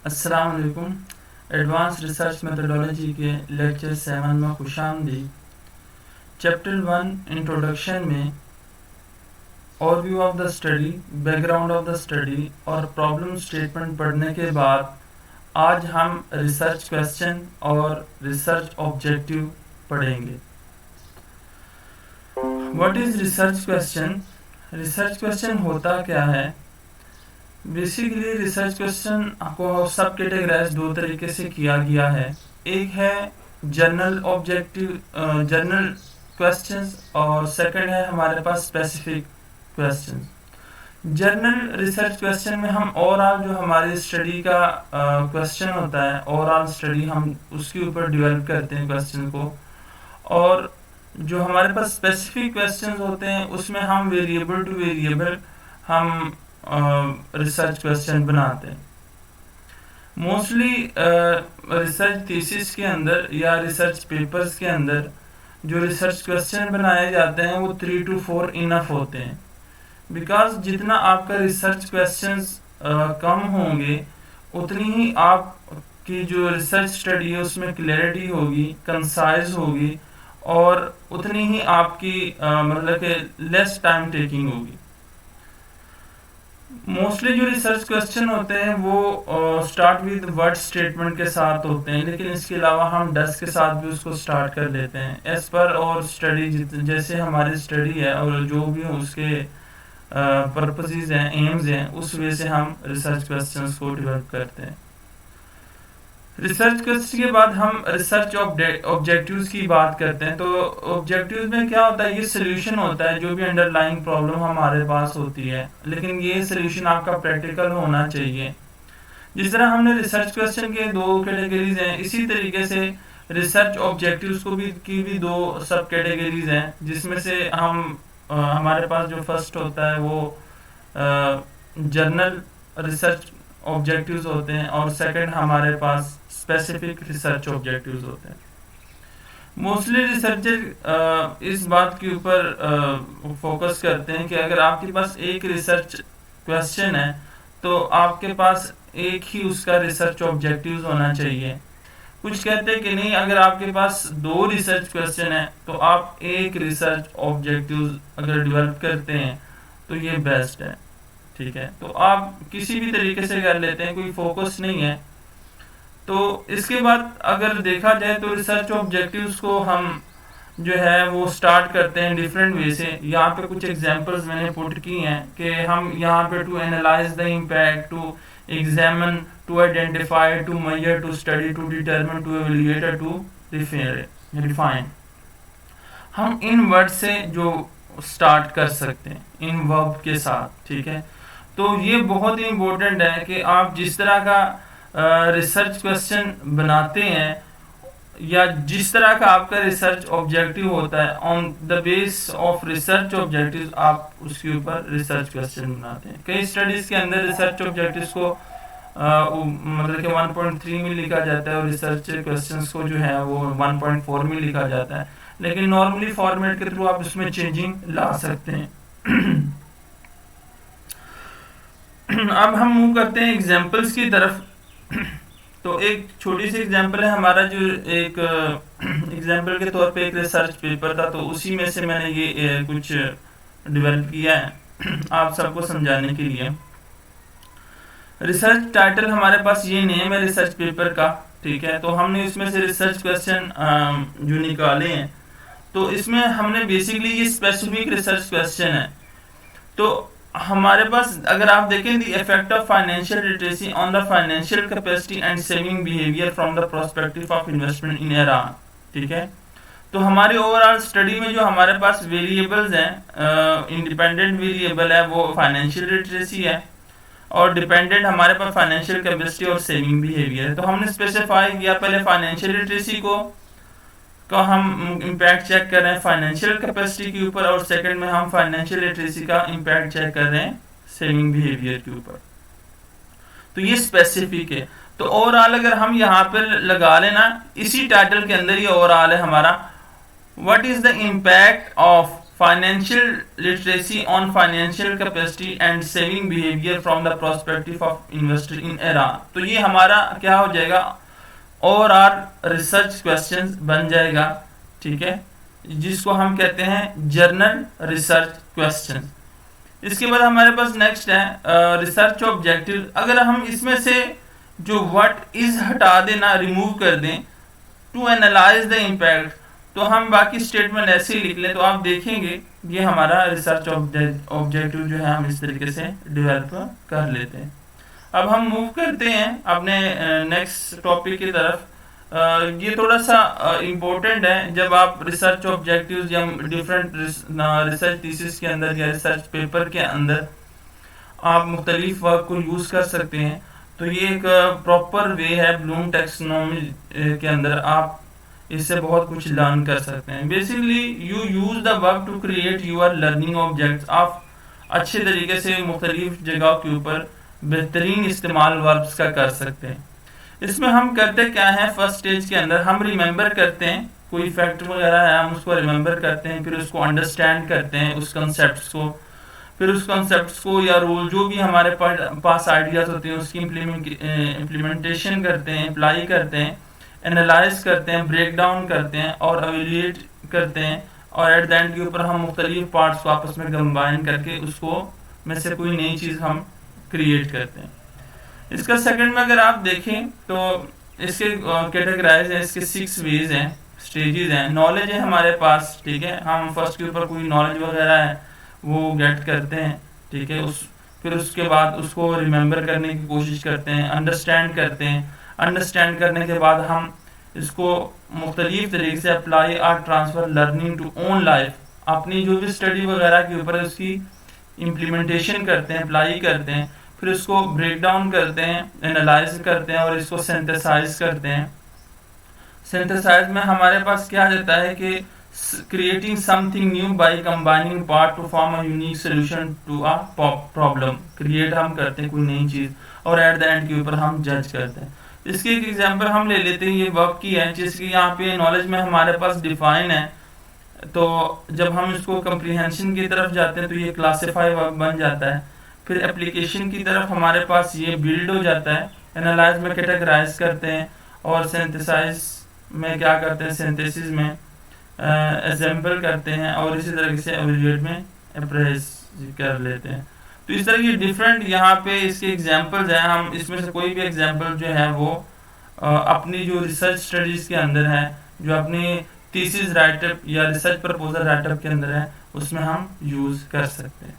अस्सलाम वालेकुम। Advance research methodology के लेक्चर 7 में खुशामदीद। चैप्टर 1 इंट्रोडक्शन में overview of the study, background of the study और प्रॉब्लम स्टेटमेंट पढ़ने के बाद आज हम रिसर्च क्वेश्चन और रिसर्च ऑब्जेक्टिव पढ़ेंगे। What is research question? Research question होता क्या है? बेसिकली रिसर्च क्वेश्चन को सब कैटेगराइज दो तरीके से किया गया है। एक है जनरल ऑब्जेक्टिव जनरल क्वेश्चंस और सेकंड है हमारे पास specific questions. General research question में हम ओवरऑल जो हमारी स्टडी का क्वेश्चन होता है, ओवरऑल स्टडी हम उसके ऊपर डेवलप करते हैं क्वेश्चन को। और जो हमारे पास स्पेसिफिक क्वेश्चंस होते हैं उसमें हम वेरिएबल टू वेरिएबल हम रिसर्च क्वेश्चन बनाते हैं। मोस्टली रिसर्च थीसिस के अंदर या रिसर्च पेपर्स के अंदर जो रिसर्च क्वेश्चन बनाए जाते हैं वो 3 to 4 इनफ होते हैं, बिकॉज जितना आपका रिसर्च क्वेश्चंस कम होंगे उतनी ही आपकी जो रिसर्च स्टडी है उसमें क्लैरिटी होगी, कंसाइज होगी और उतनी ही आपकी मतलब कि लेस टाइम टेकिंग होगी। मोस्टली जो रिसर्च क्वेश्चन होते हैं वो स्टार्ट विद वर्ड स्टेटमेंट के साथ होते हैं, लेकिन इसके अलावा हम डस के साथ भी उसको स्टार्ट कर लेते हैं एज पर और स्टडी जैसे हमारी स्टडी है और जो भी उसके पर्पसेस हैं, एम्स हैं, उस वजह से हम रिसर्च क्वेश्चंस को डेवलप करते हैं। रिसर्च क्वेश्चन के बाद हम रिसर्च ऑब्जेक्टिव्स की बात करते हैं। तो ऑब्जेक्टिव्स में क्या होता है, ये सोल्यूशन होता है जो भी अंडरलाइंग प्रॉब्लम हमारे पास होती है, लेकिन ये सोल्यूशन आपका प्रैक्टिकल होना चाहिए। जिस तरह हमने रिसर्च क्वेश्चन के दो कैटेगरीज हैं, इसी तरीके से रिसर्च ऑब्जेक्टिव्स को भी दो सब कैटेगरीज हैं, जिसमें से हम हमारे पास जो फर्स्ट होता है वो जर्नल रिसर्च ऑब्जेक्टिव्स होते हैं और सेकंड हमारे पास स्पेसिफिक रिसर्च ऑब्जेक्टिव्स होते हैं। मोस्टली रिसर्चर इस बात के ऊपर फोकस करते हैं कि अगर आपके पास एक रिसर्च क्वेश्चन है तो आपके पास एक ही उसका रिसर्च ऑब्जेक्टिव्स होना चाहिए। कुछ कहते हैं कि नहीं, अगर आपके पास दो रिसर्च क्वेश्चन है तो आप एक रिसर्च ऑब्जेक्टिव्स अगर डेवलप करते हैं तो ये बेस्ट है। ठीक है, तो आप किसी भी तरीके से कर लेते हैं, कोई फोकस नहीं है। तो इसके बाद अगर देखा जाए तो रिसर्च ऑब्जेक्टिव्स को हम जो है वो स्टार्ट करते हैं डिफरेंट वे से। यहाँ पे कुछ एग्जांपल्स मैंने पुट की हैं कि हम यहाँ पे to analyse the impact, to examine, to identify, to measure, to study, to determine, to evaluate, to refine, हम इन वर्ड से जो स्टार्ट कर सकते हैं इन वर्ब के साथ। ठीक है, तो ये बहुत ही इम्पोर्टेंट है कि आप जिस तरह का रिसर्च क्वेश्चन बनाते हैं या जिस तरह का आपका रिसर्च ऑब्जेक्टिव होता है, on the base of research objective आप उसके ऊपर रिसर्च क्वेश्चन बनाते हैं। कई स्टडीज के अंदर रिसर्च ऑब्जेक्टिव्स को मतलब कि 1.3 में लिखा जाता है और रिसर्च क्वेश्चंस को जो है वो 1.4 में लिखा जाता है, लेकिन नॉर्मली फॉर्मेट के थ्रू आप उसमें चेंजिंग ला सकते हैं। अब हम मूव करते हैं एग्जांपल्स की तरफ। तो एक छोटी सी एग्जांपल है हमारा, जो एक एग्जांपल के तौर पे एक रिसर्च पेपर था, तो उसी में से मैंने ये कुछ डेवलप किया है आप सबको समझाने के लिए। रिसर्च टाइटल हमारे पास ये नेम है रिसर्च पेपर का। ठीक है, तो हमने इसमें से रिसर्च क्वेश्चन जो निकाले हैं, तो इसमें हमने बेसिकली ये स्पेसिफिक रिसर्च क्वेश्चन है। तो हमारे पास अगर आप देखें the effect of financial literacy on the financial capacity and saving behaviour from the perspective of investment in Iran. ठीक है, तो हमारे ओवरऑल स्टडी में जो हमारे पास वेरिएबल्स हैं, इंडिपेंडेंट वेरिएबल है वो फाइनेंशियल लिटरेसी है और डिपेंडेंट हमारे पास फाइनेंशियल कैपेसिटी और सेविंग बिहेवियर है। तो हमने स्पेसिफाई किया पहले फाइनेंशियल लिटरेसी को हम इम्पैक्ट चेक कर रहे हैं फाइनेंशियल कैपेसिटी के ऊपर, और सेकंड में हम फाइनेंशियल लिटरेसी का इम्पैक्ट चेक कर रहे हैं सेविंग बिहेवियर के ऊपर। तो ये स्पेसिफिक है। तो ओवरऑल अगर हम यहाँ पर लगा लेना, इसी टाइटल के अंदर ये ओवरऑल है हमारा, what is the impact of financial literacy on financial capacity and saving behaviour from the prospective of investor in Iran. तो ये हमारा क्या हो जाएगा, ओवरऑल रिसर्च क्वेश्चन बन जाएगा, ठीक है, जिसको हम कहते हैं जर्नल रिसर्च क्वेश्चन। इसके बाद हमारे पास नेक्स्ट है रिसर्च ऑब्जेक्टिव। अगर हम इसमें से जो व्हाट इज हटा देना, रिमूव कर दें, टू एनालाइज द इम्पैक्ट, तो हम बाकी स्टेटमेंट ऐसे ही लिख लें, तो आप देखेंगे ये हमारा रिसर्च ऑब्जेक्टिव जो है हम इस तरीके से डेवलप कर लेते हैं। अब हम मूव करते हैं अपने नेक्स्ट टॉपिक की तरफ। ये थोड़ा सा इम्पोर्टेंट है। जब आप रिसर्च ऑब्जेक्टिव्स या डिफरेंट रिसर्च थीसिस के अंदर या रिसर्च पेपर के अंदर आप मुख्तलिफ वर्क को यूज़ कर सकते हैं, तो ये एक प्रॉपर वे है ब्लूम टैक्सोनॉमी के अंदर आप इससे बहुत कुछ लर्न कर सकते हैं। Basically you use the verb to create your learning objects. आप अच्छे तरीके से मुख्तलिफ जगह के ऊपर बेहतरीन इस्तेमाल वर्ब्स का कर सकते हैं। इसमें हम करते क्या है, फर्स्ट स्टेज के अंदर हम रिमेंबर करते हैं, कोई फैक्ट वगैरह है हम उसको रिमेंबर करते हैं, फिर उसको अंडरस्टैंड करते हैं उस कंसेप्ट को, फिर उस कंसेप्ट को या रूल जो भी हमारे पास आइडियाज होते हैं उसकी इम्प्लीमेंटेशन करते हैं, अप्लाई करते हैं, एनालाइज करते हैं, ब्रेक डाउन करते हैं और एवेल्यूएट करते हैं, और एट द एंड के ऊपर हम मुख्तलिफ पार्ट्स को आपस में कंबाइन करके उसको में से कोई नई चीज़ हम क्रिएट करते हैं। इसका सेकंड में अगर आप देखें तो इसके कैटेगराइज है, इसके 6 वेज हैं, स्टेजेस हैं। नॉलेज है हमारे पास, ठीक है, हम फर्स्ट के ऊपर कोई नॉलेज वगैरह है वो गेट करते हैं, ठीक है, फिर उसके बाद उसको रिमेंबर करने की कोशिश करते हैं, अंडरस्टैंड करते हैं, अंडरस्टैंड करने के बाद हम इसको मुख्तलिफ तरीके से अप्लाई और transfer learning to own life, अपनी जो भी स्टडी वगैरह के ऊपर उसकी इम्प्लीमेंटेशन करते हैं, अप्लाई करते हैं, फिर उसको ब्रेक डाउन करते हैं, एनालाइज करते हैं और इसको सिंथेसाइज करते हैं। सिंथेसाइज में हमारे पास क्या रहता है कि creating something new by combining part to form a unique solution to a problem. Create हम करते हैं कोई नई चीज़ और एट द एंड के ऊपर हम जज करते हैं। इसकी एक एग्जांपल हम ले लेते हैं, ये वर्ब की है, जिसकी यहाँ पे नॉलेज में हमारे पास डिफाइन है। तो जब हम इसको कंप्रीहेंशन की तरफ जाते हैं तो ये क्लासीफाई वर्ब बन जाता है। फिर एप्लीकेशन की तरफ हमारे पास ये बिल्ड हो जाता है, एनालाइज में कैटेगराइज करते हैं और सिंथेसाइज में क्या करते हैं, सिंथेसिस में असेंबल करते हैं और इसी तरह से एवेल्यूएट में अप्रेज कर लेते हैं। तो इस तरह की डिफरेंट यहाँ पे इसके एग्जांपल्स हैं। हम इसमें से कोई भी एग्जांपल जो है वो अपनी जो रिसर्च स्टडीज के अंदर है, जो अपनी थीसिस राइटअप या रिसर्च प्रपोजल राइटअप के अंदर है, उसमें हम यूज़ कर सकते हैं।